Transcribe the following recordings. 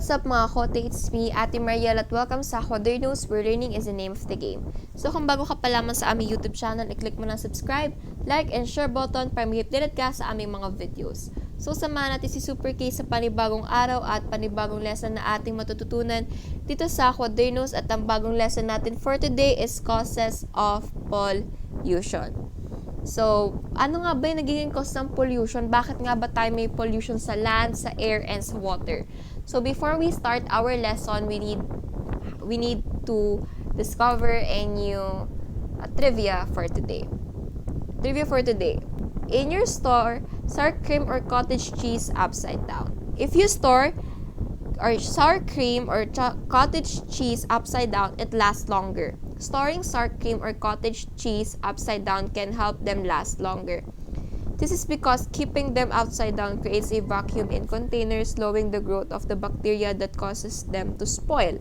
What's up mga Kokote? It's me, Ate Mariel, at welcome sa Quadernos, where learning is the name of the game. So kung bago ka pa lamang sa aming YouTube channel, i-click mo na subscribe, like, and share button para mag-updated ka sa aming mga videos. So samahan natin si Super K sa panibagong araw at panibagong lesson na ating matututunan dito sa Quadernos, at ang bagong lesson natin for today is causes of pollution. So, ano nga ba yung nagiging cause ng pollution? Bakit nga ba tayo may pollution sa land, sa air, and sa water? So, before we start our lesson, we need to discover a new trivia for today. Trivia for today. In your store, sour cream or cottage cheese upside down. If you store sour cream or cottage cheese upside down, it lasts longer. Storing sour cream or cottage cheese upside down can help them last longer. This is because keeping them upside down creates a vacuum in containers, slowing the growth of the bacteria that causes them to spoil.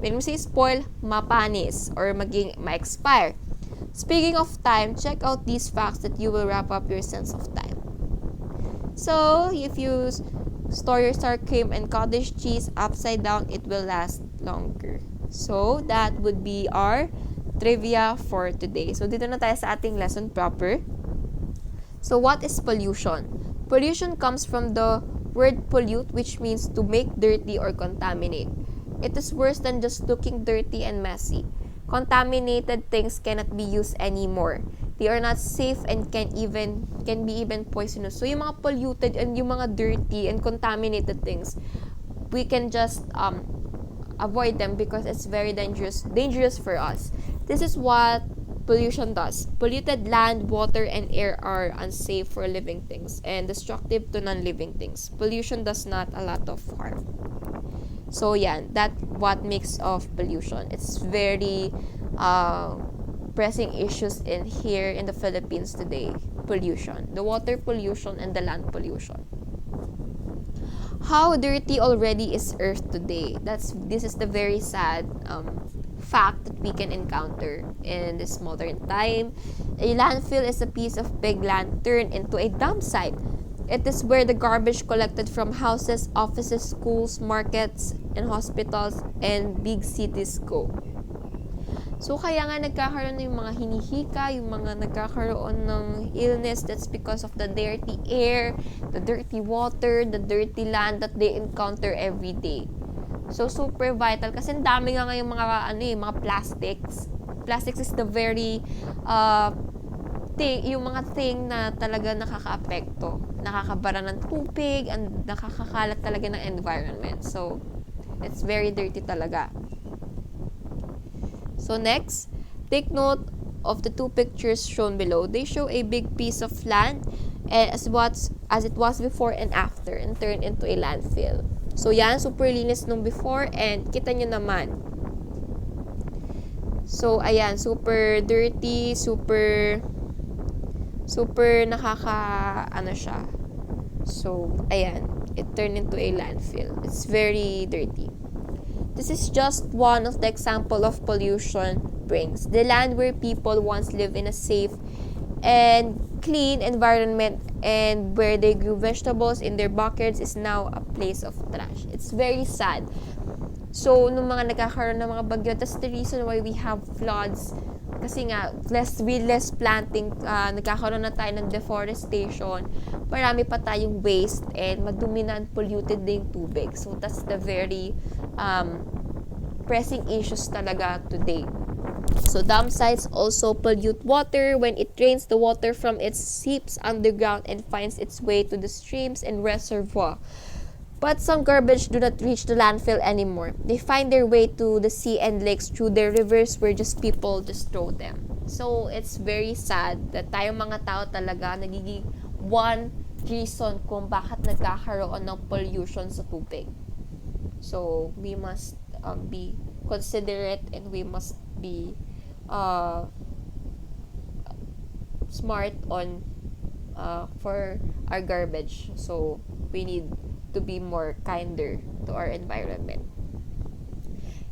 When we say spoil, mapanis or ma-expire. Speaking of time, check out these facts that you will wrap up your sense of time. So, if you store your sour cream and cottage cheese upside down, it will last longer. So, that would be our trivia for today. So, dito na tayo sa ating lesson proper. So, what is pollution? Pollution comes from the word pollute, which means to make dirty or contaminate. It is worse than just looking dirty and messy. Contaminated things cannot be used anymore. They are not safe and can be even poisonous. So, yung mga polluted and yung mga dirty and contaminated things, we can just avoid them because it's very dangerous for us. This is what pollution does. Polluted land, water, and air are unsafe for living things and destructive to non-living things. Pollution does not a lot of harm. So yan, that what makes of pollution. It's very pressing issues in here in the Philippines today. Pollution, the water pollution and the land pollution. How dirty already is Earth today? This is the very sad fact that we can encounter in this modern time. A landfill is a piece of big land turned into a dump site. It is where the garbage collected from houses, offices, schools, markets, and hospitals and big cities go. So, kaya nga nagkakaroon ng mga hinihika, yung mga nagkakaroon ng illness, that's because of the dirty air, the dirty water, the dirty land that they encounter every day. So, super vital. Kasi ang dami nga ngayong mga plastics. Plastics is the very yung mga thing na talaga nakaka-apekto. Nakakabara ng tubig, and nakakakalat talaga ng environment. So, it's very dirty talaga. So next, take note of the two pictures shown below. They show a big piece of land as it was before and after and turned into a landfill. So yan, super linis nung before, and kita nyo naman. So ayan, super dirty, super siya. So ayan, it turned into a landfill. It's very dirty. This is just one of the example of pollution brings. The land where people once lived in a safe and clean environment and where they grew vegetables in their backyards is now a place of trash. It's very sad. So, nung mga nagkakaroon ng mga bagyo, that's the reason why we have floods. Kasi nga, less planting, nagkakaroon na tayo ng deforestation, marami pa tayong waste, and madumi na and polluted na yung tubig. So, that's the very pressing issues talaga today. So, dump sites also pollute water. When it rains, the water from it seeps underground and finds its way to the streams and reservoir. But some garbage do not reach the landfill anymore. They find their way to the sea and lakes through their rivers where just people just throw them. So, it's very sad that tayong mga tao talaga nagiging one reason kung bakit nagkakaroon ng pollution sa tubig. So, we must be considerate, and we must be smart on for our garbage. So, we need to be more kinder to our environment.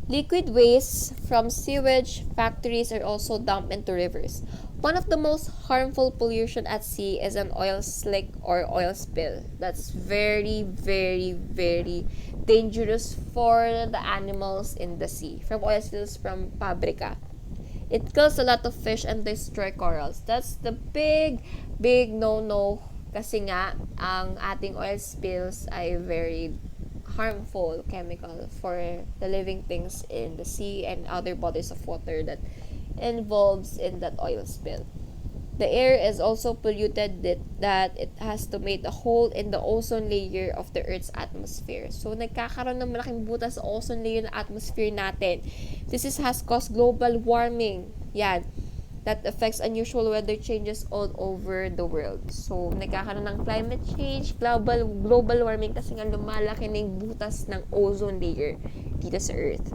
Liquid waste from sewage factories are also dumped into rivers. One of the most harmful pollution at sea is an oil slick or oil spill. That's very, very, very dangerous for the animals in the sea. From oil spills from pabrika. It kills a lot of fish and destroy corals. That's the big, big no-no. Kasi nga, ang ating oil spills ay very harmful chemical for the living things in the sea and other bodies of water that involves in that oil spill. The air is also polluted that it has to make a hole in the ozone layer of the Earth's atmosphere. So, nagkakaroon ng malaking butas sa ozone layer ng atmosphere natin. Has caused global warming. Yan. That affects unusual weather changes all over the world. So, nagkakaroon ng climate change, global warming kasi nga lumalaki na yung butas ng ozone layer dito sa Earth.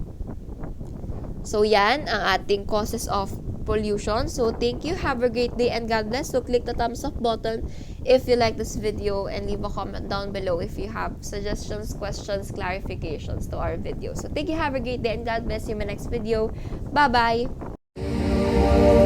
So, yan ang ating causes of pollution. So, thank you. Have a great day and God bless. So, click the thumbs up button if you like this video and leave a comment down below if you have suggestions, questions, clarifications to our video. So, thank you. Have a great day and God bless you in my next video. Bye-bye!